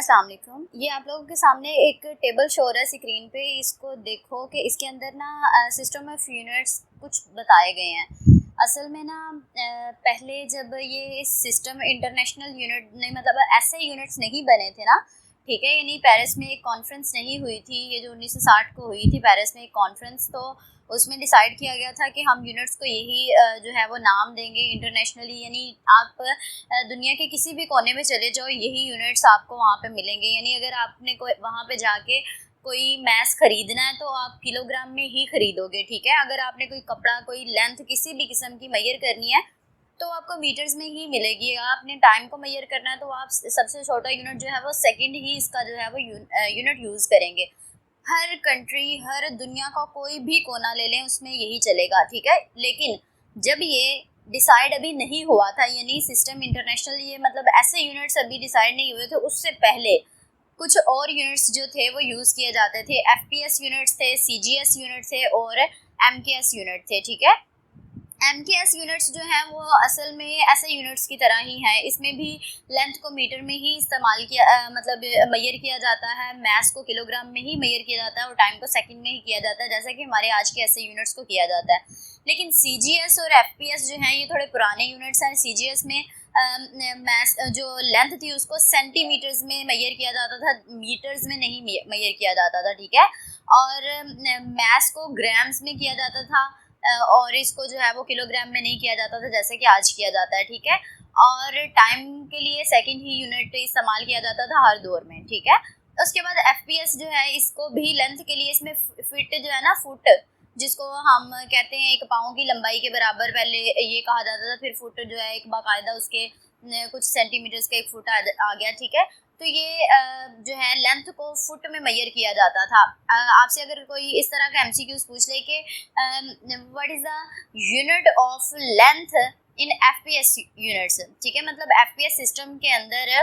अस्सलाम वालेकुम। ये आप लोगों के सामने एक टेबल शो हो रहा है स्क्रीन पे। इसको देखो कि इसके अंदर ना सिस्टम ऑफ यूनिट्स कुछ बताए गए हैं। असल में ना पहले जब ये सिस्टम इंटरनेशनल यूनिट नहीं, मतलब ऐसे यूनिट्स नहीं बने थे ना, ठीक है, यानी पेरिस में एक कॉन्फ्रेंस नहीं हुई थी, ये जो 1960 को हुई थी पेरिस में एक कॉन्फ्रेंस, तो उसमें डिसाइड किया गया था कि हम यूनिट्स को यही जो है वो नाम देंगे इंटरनेशनली। यानी आप दुनिया के किसी भी कोने में चले जाओ, यही यूनिट्स आपको वहाँ पे मिलेंगे। यानी अगर आपने कोई वहाँ पे जाके कोई मैस खरीदना है तो आप किलोग्राम में ही खरीदोगे, ठीक है। अगर आपने कोई कपड़ा, कोई लेंथ किसी भी किस्म की मैयर करनी है तो आपको मीटर्स में ही मिलेगी। आपने टाइम को मैयर करना है तो आप सबसे छोटा यूनिट जो है वो सेकंड ही इसका जो है वो यूनिट यूज़ करेंगे। हर कंट्री, हर दुनिया का कोई भी कोना ले लें उसमें यही चलेगा, ठीक है। लेकिन जब ये डिसाइड अभी नहीं हुआ था, यानी सिस्टम इंटरनेशनल, ये मतलब ऐसे यूनिट्स अभी डिसाइड नहीं हुए थे, उससे पहले कुछ और यूनिट्स जो थे वो यूज़ किए जाते थे। FPS यूनिट्स थे, CGS यूनिट थे और MKS यूनिट थे, ठीक है। MKS यूनिट्स जो हैं वो असल में ऐसे यूनिट्स की तरह ही हैं। इसमें भी लेंथ को मीटर में ही इस्तेमाल किया मतलब मैयर किया जाता है, मैस को किलोग्राम में ही मैयर किया जाता है और टाइम को सेकंड में ही किया जाता है, जैसा कि हमारे आज के ऐसे यूनिट्स को किया जाता है। लेकिन CGS और FPS जो हैं ये थोड़े पुराने यूनिट्स हैं। CGS में मैस जो लेंथ थी उसको सेंटीमीटर्स में मैयर किया जाता था, मीटर्स में नहीं मैयर किया जाता था, ठीक है। और मैस को ग्राम्स में किया जाता था और इसको जो है वो किलोग्राम में नहीं किया जाता था जैसे कि आज किया जाता है, ठीक है। और टाइम के लिए सेकंड ही यूनिट इस्तेमाल किया जाता था हर दौर में, ठीक है। उसके बाद FPS जो है इसको भी लेंथ के लिए, इसमें फिट जो है ना, फुट जिसको हम कहते हैं, एक पाँव की लंबाई के बराबर पहले ये कहा जाता था, फिर फुट जो है एक बाकायदा उसके कुछ सेंटीमीटर्स का एक फुट आ गया, ठीक है। तो ये जो है लेंथ को फुट में मैयर किया जाता था। आपसे अगर कोई इस तरह का MCQs पूछ ले कि what is the unit of length in FPS units, ठीक है, मतलब FPS सिस्टम के अंदर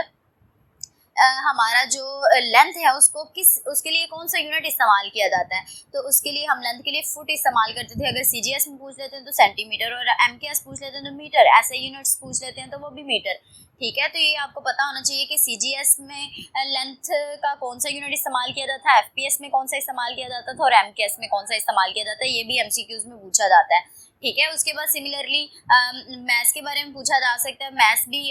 हमारा जो लेंथ है उसके लिए कौन सा यूनिट इस्तेमाल किया जाता है, तो उसके लिए हम लेंथ के लिए फुट इस्तेमाल करते थे। अगर CGS में पूछ लेते हैं तो सेंटीमीटर, और MKS पूछ लेते हैं तो मीटर, ऐसे यूनिट्स पूछ लेते हैं तो वो भी मीटर, ठीक है। तो ये आपको पता होना चाहिए कि CGS में लेंथ का कौन सा यूनिट इस्तेमाल किया जाता है, FPS में कौन सा इस्तेमाल किया जाता था और MKS में कौन सा इस्तेमाल किया जाता है, ये भी MCQs में पूछा जाता है, ठीक है। उसके बाद सिमिलरली मैथ्स के बारे में पूछा जा सकता है। मैथ्स भी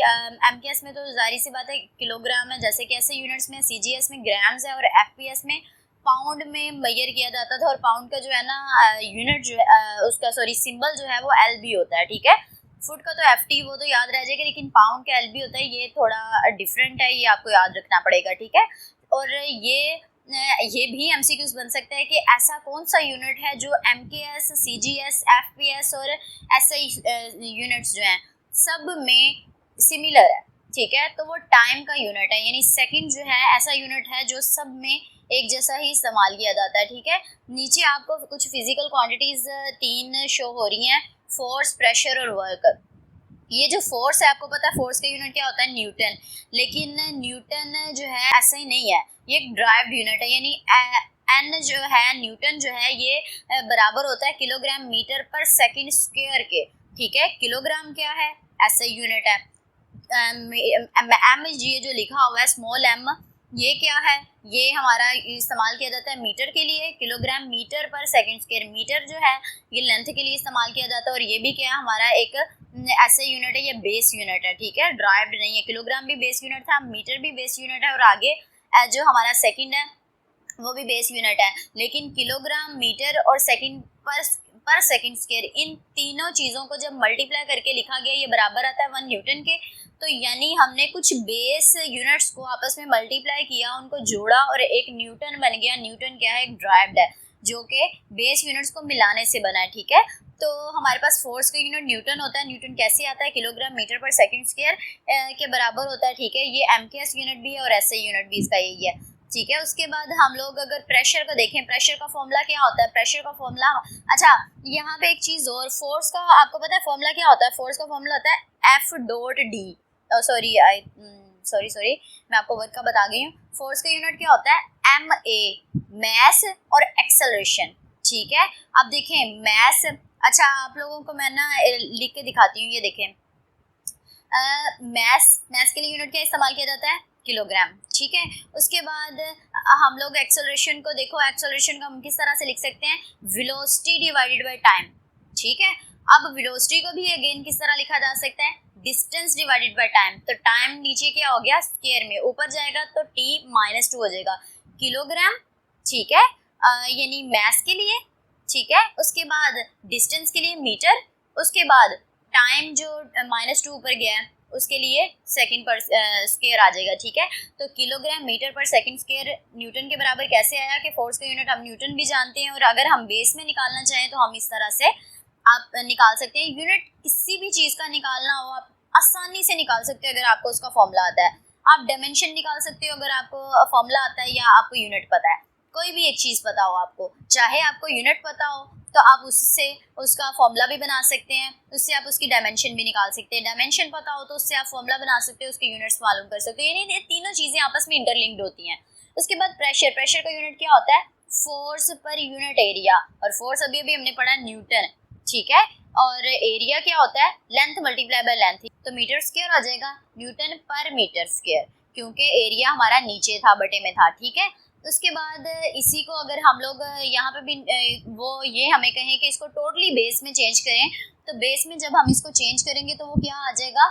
MKS में तो जाहिर सी बात है किलोग्राम है, जैसे कि ऐसे यूनिट्स में CGS में ग्राम्स है और FPS में पाउंड में मैयर किया जाता था। और पाउंड का जो है ना यूनिट जो है उसका सिंबल जो है वो LB होता है, ठीक है। फुट का तो FT, वो तो याद रह जाएगा, लेकिन पाउंड का LB होता है, ये थोड़ा डिफरेंट है, ये आपको याद रखना पड़ेगा, ठीक है। और ये भी MCQs बन सकता है कि ऐसा कौन सा यूनिट है जो MKS, CGS, FPS और SI यूनिट्स जो हैं सब में सिमिलर है, ठीक है। तो वो टाइम का यूनिट है, यानी सेकंड जो है ऐसा यूनिट है जो सब में एक जैसा ही इस्तेमाल किया जाता है, ठीक है। नीचे आपको कुछ फिजिकल क्वांटिटीज 3 शो हो रही हैं, फोर्स, प्रेशर और वर्क। ये जो फोर्स है, आपको पता है फोर्स का यूनिट क्या होता है, न्यूटन। लेकिन न्यूटन जो है ऐसा ही नहीं है, ये एक ड्राइव्ड यूनिट है, यानी N जो है, न्यूटन जो है, ये बराबर होता है किलोग्राम मीटर पर सेकंड स्क्वायर के, ठीक है। किलोग्राम क्या है, ऐसा यूनिट है। M जी जो लिखा हुआ है स्मॉल m, ये क्या है, ये हमारा इस्तेमाल किया जाता है मीटर के लिए, किलोग्राम मीटर पर सेकंड स्क्वायर। मीटर जो है ये लेंथ के लिए इस्तेमाल किया जाता है और ये भी क्या है, हमारा एक ऐसे यूनिट है, ये बेस यूनिट है, ठीक है, ड्राइव्ड नहीं है। किलोग्राम भी बेस यूनिट था, मीटर भी बेस यूनिट है और आगे जो हमारा सेकंड है वो भी बेस यूनिट है। लेकिन किलोग्राम, मीटर और सेकंड पर सेकंड स्क्वायर, इन तीनों चीज़ों को जब मल्टीप्लाई करके लिखा गया, ये बराबर आता है 1 न्यूटन के। तो यानी हमने कुछ बेस यूनिट्स को आपस में मल्टीप्लाई किया, उनको जोड़ा और एक न्यूटन बन गया। न्यूटन क्या है, एक ड्राइव्ड है जो कि बेस यूनिट्स को मिलाने से बना है, ठीक है। तो हमारे पास फोर्स का यूनिट न्यूटन होता है। न्यूटन कैसे आता है, किलोग्राम मीटर पर सेकंड स्क्वायर के बराबर होता है, ठीक है। ये MKS यूनिट भी है और SI यूनिट भी इसका यही है, ठीक है। उसके बाद हम लोग अगर प्रेशर को देखें, प्रेशर का फॉर्मूला क्या होता है, प्रेशर का फॉर्मूला, अच्छा यहाँ पे एक चीज़ और, फोर्स का आपको पता है फॉर्मूला क्या होता है, फोर्स का फॉर्मूला होता है F.D। सॉरी मैं आपको वर्ड का बता गई हूँ। फोर्स का यूनिट क्या होता है, MA, मैस और एक्सेलरेशन, ठीक है। अब देखें मैस, अच्छा आप लोगों को मैं ना लिख के दिखाती हूँ, ये देखें मैस के लिए यूनिट क्या इस्तेमाल किया जाता है, किलोग्राम, ठीक है। उसके बाद हम लोग एक्सेलरेशन को देखो, एक्सेलरेशन को हम किस तरह से लिख सकते हैं, वेलोसिटी डिवाइडेड बाय टाइम, ठीक है। अब वेलोसिटी को भी अगेन किस तरह लिखा जा सकता है, डिस्टेंस डिवाइडेड बाय टाइम। तो टाइम नीचे क्या हो गया, स्क्वायर में, ऊपर जाएगा तो t-2 हो जाएगा किलोग्राम, ठीक है, यानी मास के लिए, ठीक है। उसके बाद डिस्टेंस के लिए मीटर, उसके बाद टाइम जो -2 ऊपर गया है उसके लिए सेकंड पर स्क्वायर आ जाएगा, ठीक है। तो किलोग्राम मीटर पर सेकंड स्क्वायर न्यूटन के बराबर कैसे आया कि फोर्स का यूनिट हम न्यूटन भी जानते हैं, और अगर हम बेस में निकालना चाहें तो हम इस तरह से आप निकाल सकते हैं। यूनिट किसी भी चीज़ का निकालना हो आप आसानी से निकाल सकते हो अगर आपको उसका फॉर्मूला आता है। आप डायमेंशन निकाल सकते हो अगर आपको फॉर्मूला आता है या आपको यूनिट पता है। कोई भी एक चीज़ पता हो आपको, चाहे आपको यूनिट पता हो तो आप उससे उसका फॉर्मूला भी बना सकते हैं, उससे आप उसकी डायमेंशन भी निकाल सकते हैं। डायमेंशन पता हो तो उससे आप फॉर्मूला बना सकते हो, उसके यूनिट्स मालूम कर सकते हो, यानी ये तीनों चीज़ें आपस में इंटरलिंक्ड होती हैं। उसके बाद प्रेशर, प्रेशर का यूनिट क्या होता है, फोर्स पर यूनिट एरिया, और फोर्स अभी अभी हमने पढ़ा न्यूटन, ठीक है। और एरिया क्या होता है, लेंथ मल्टीप्लाई बाय लेंथ, तो मीटर स्क्वायर आ जाएगा न्यूटन पर मीटर स्क्वायर, क्योंकि एरिया हमारा नीचे था, बटे में था, ठीक है। उसके बाद इसी को अगर हम लोग यहाँ पे भी वो ये हमें कहें कि इसको टोटली बेस में चेंज करें, तो बेस में जब हम इसको चेंज करेंगे तो वो क्या आ जाएगा,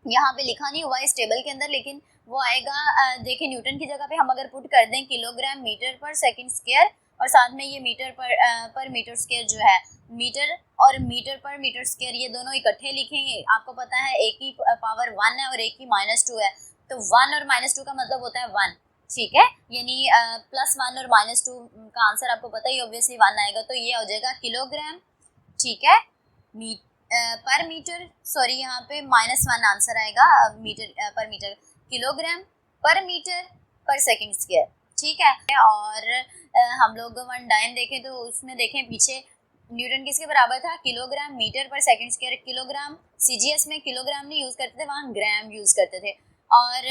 यहाँ पे लिखा नहीं हुआ इस टेबल के अंदर, लेकिन वो आएगा, देखिए न्यूटन की जगह पे हम अगर पुट कर दें किलोग्राम मीटर पर सेकंड स्क्वायर, और साथ में ये मीटर पर मीटर स्क्वायर जो है, मीटर और मीटर पर मीटर स्क्वायर ये दोनों इकट्ठे लिखेंगे। आपको पता है एक ही पावर 1 है और एक ही -2 है, तो 1 और -2 का मतलब होता है 1, ठीक है, यानी +1 और -2 का आंसर आपको पता ही ऑब्वियसली 1 आएगा, तो ये हो जाएगा किलोग्राम, ठीक है, पर मीटर, सॉरी यहाँ पे -1 आंसर आएगा, मीटर पर मीटर, किलोग्राम पर मीटर पर सेकंड स्क्वायर, ठीक है। और हम लोग वन डायन देखें तो उसमें देखें पीछे न्यूटन किसके बराबर था, किलोग्राम मीटर पर सेकंड स्क्वायर, किलोग्राम सीजीएस में किलोग्राम नहीं यूज़ करते थे, वहाँ ग्राम यूज़ करते थे। और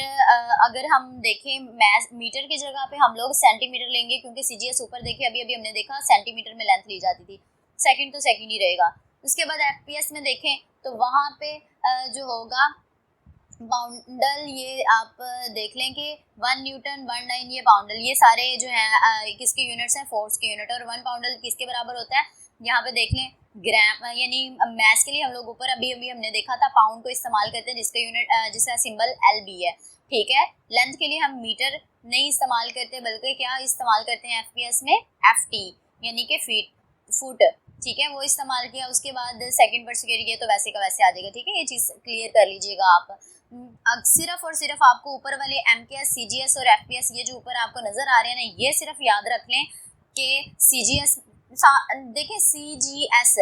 अगर हम देखें मैस मीटर की जगह पे हम लोग सेंटीमीटर लेंगे, क्योंकि सीजीएस ऊपर देखिए अभी अभी हमने देखा सेंटीमीटर में लेंथ ली जाती थी, सेकंड तो सेकंड ही रहेगा। उसके बाद एफपीएस में देखें तो वहाँ पे जो होगा पाउंडल, ये आप देख लें कि 1 न्यूटन 1 डाइन ये पाउंडल, ये सारे जो हैं किसके यूनिट्स हैं, फोर्स के यूनिट, और 1 पाउंडल किसके बराबर होता है, यहाँ पे देख लें ग्राम, यानी मैस के लिए हम लोग ऊपर अभी अभी हमने देखा था पाउंड को इस्तेमाल करते हैं, जिसका यूनिट जिसका सिंबल LB है, ठीक है। लेंथ के लिए हम मीटर नहीं इस्तेमाल करते, बल्कि क्या इस्तेमाल करते हैं एफपीएस में, FT, यानी कि फुट, ठीक है, वो इस्तेमाल किया। उसके बाद सेकंड पर स्क्वायर किया तो वैसे का वैसे आ जाएगा, ठीक है, ये चीज़ क्लियर कर लीजिएगा आप। सिर्फ और सिर्फ आपको ऊपर वाले MKS CGS और FPS ये जो ऊपर आपको नज़र आ रहे हैं ना, ये सिर्फ याद रख लें कि CGS, देखिए CGS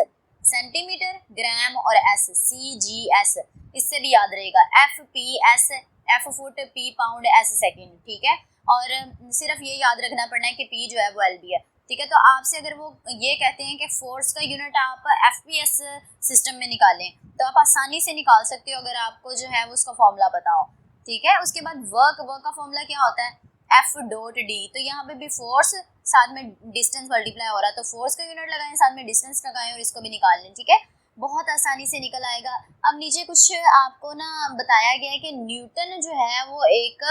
सेंटीमीटर, ग्राम, और S CGS, इससे भी याद रहेगा, FPS F foot, P pound, S second, ठीक है। और सिर्फ ये याद रखना पड़ना है कि P जो है वो LB है, ठीक है। तो आपसे अगर वो ये कहते हैं कि फोर्स का यूनिट आप FPS सिस्टम में निकालें तो आप आसानी से निकाल सकते हो अगर आपको जो है वो उसका फॉर्मूला पता हो, ठीक है। उसके बाद वर्क का फॉर्मूला क्या होता है, F.D, तो यहाँ पे भी फोर्स साथ में डिस्टेंस मल्टीप्लाई हो रहा है, तो फोर्स का यूनिट लगाएं, साथ में डिस्टेंस लगाएं और इसको भी निकाल लें, ठीक है, बहुत आसानी से निकल आएगा। अब नीचे कुछ आपको ना बताया गया है कि न्यूटन जो है वो एक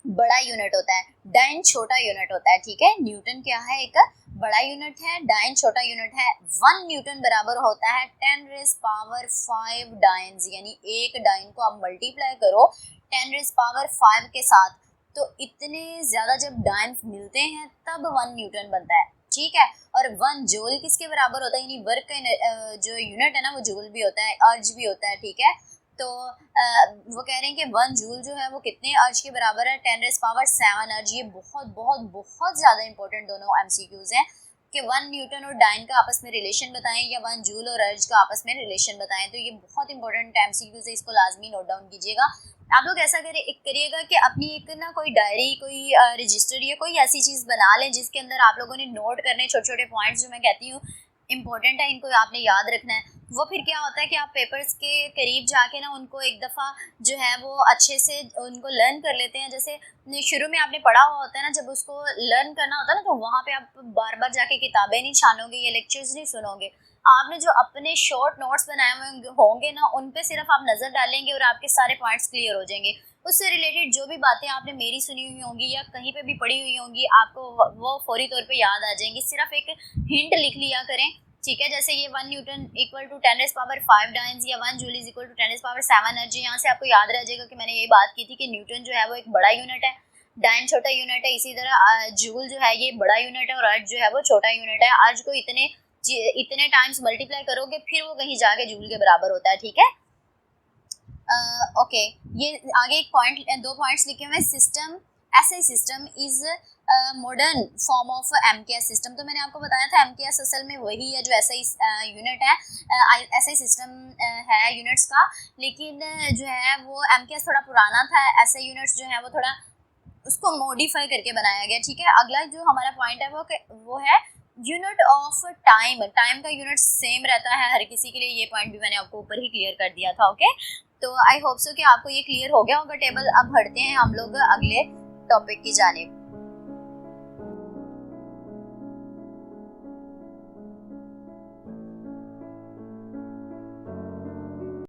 बड़ा यूनिट होता है, डाइन छोटा यूनिट होता है, ठीक है। न्यूटन क्या है, एक बड़ा यूनिट है, डाइन छोटा यूनिट है। 1 न्यूटन बराबर होता है 10⁵ डाइन्स, यानी एक डाइन को आप मल्टीप्लाई करो 10⁵ के साथ, तो इतने ज़्यादा जब डाइन मिलते हैं तब 1 न्यूटन बनता है, ठीक है। और 1 जूल किसके बराबर होता है, यानी वर्क का जो यूनिट है ना वो जूल भी होता है, अर्ज भी होता है, ठीक है। तो वो कह रहे हैं कि 1 जूल जो है वो कितने अर्ज के बराबर है, 10⁷ अर्ज। ये बहुत बहुत बहुत ज़्यादा इंपॉर्टेंट दोनों MCQs हैं कि 1 न्यूटन और डाइन का आपस में रिलेशन बताएं या 1 जूल और अर्ज का आपस में रिलेशन बताएं, तो ये बहुत इंपॉर्टेंट MCQs है, इसको लाजमी नोट डाउन कीजिएगा। आप लोग ऐसा करिएगा कि अपनी एक ना कोई डायरी, कोई रजिस्टर या कोई ऐसी चीज़ बना लें जिसके अंदर आप लोगों ने नोट करने छोटे छोटे पॉइंट्स, जो मैं कहती हूँ इंपॉर्टेंट है, इनको आपने याद रखना है। वो फिर क्या होता है कि आप पेपर्स के करीब जाके ना उनको एक दफ़ा जो है वो अच्छे से उनको लर्न कर लेते हैं। जैसे शुरू में आपने पढ़ा हुआ होता है ना, जब उसको लर्न करना होता है ना, तो वहाँ पे आप बार बार जाके किताबें नहीं छानोगे या लेक्चर्स नहीं सुनोगे, आपने जो अपने शॉर्ट नोट्स बनाए हुए होंगे ना, उन पे सिर्फ आप नज़र डालेंगे और आपके सारे पॉइंट्स क्लियर हो जाएंगे। उससे रिलेटेड जो भी बातें आपने मेरी सुनी हुई होंगी या कहीं पे भी पढ़ी हुई होंगी, आपको वो फौरी तौर पे याद आ जाएंगी। सिर्फ एक हिंट लिख लिया करें, ठीक है। जैसे ये 1 न्यूटन इक्वल टू 10⁻5 डाइन्स या 1 joule is equal to 10⁻7 energy. यहाँ से आपको याद रह जाएगा कि मैंने यही बात की थी कि न्यूटन जो है वो एक बड़ा यूनिट है, डाइन छोटा यूनिट है, इसी तरह जूल जो है ये बड़ा यूनिट है और अर्थ जो है वो छोटा यूनिट है। अर्थ को इतने टाइम्स मल्टीप्लाई करोगे फिर वो कहीं जाके जूल के बराबर होता है, ठीक है। ओके, ये आगे एक पॉइंट, 2 पॉइंट्स लिखे हुए हैं। System, SI system is modern form of MKS system. तो मैंने आपको बताया था एमकेएस असल में वही है जो एसआई यूनिट है, एसआई सिस्टम है यूनिट्स का, लेकिन जो है वो एमकेएस थोड़ा पुराना था। एसआई यूनिट्स जो है वो थोड़ा उसको मॉडिफाई करके बनाया गया, ठीक है। अगला जो हमारा पॉइंट है वो है यूनिट ऑफ टाइम। टाइम का यूनिट सेम रहता है हर किसी के लिए, ये पॉइंट भी मैंने आपको ऊपर ही क्लियर कर दिया था, ओके। तो आई होप सो कि आपको ये क्लियर हो गया होगा टेबल। अब बढ़ते हैं हम लोग अगले टॉपिक की जानिब।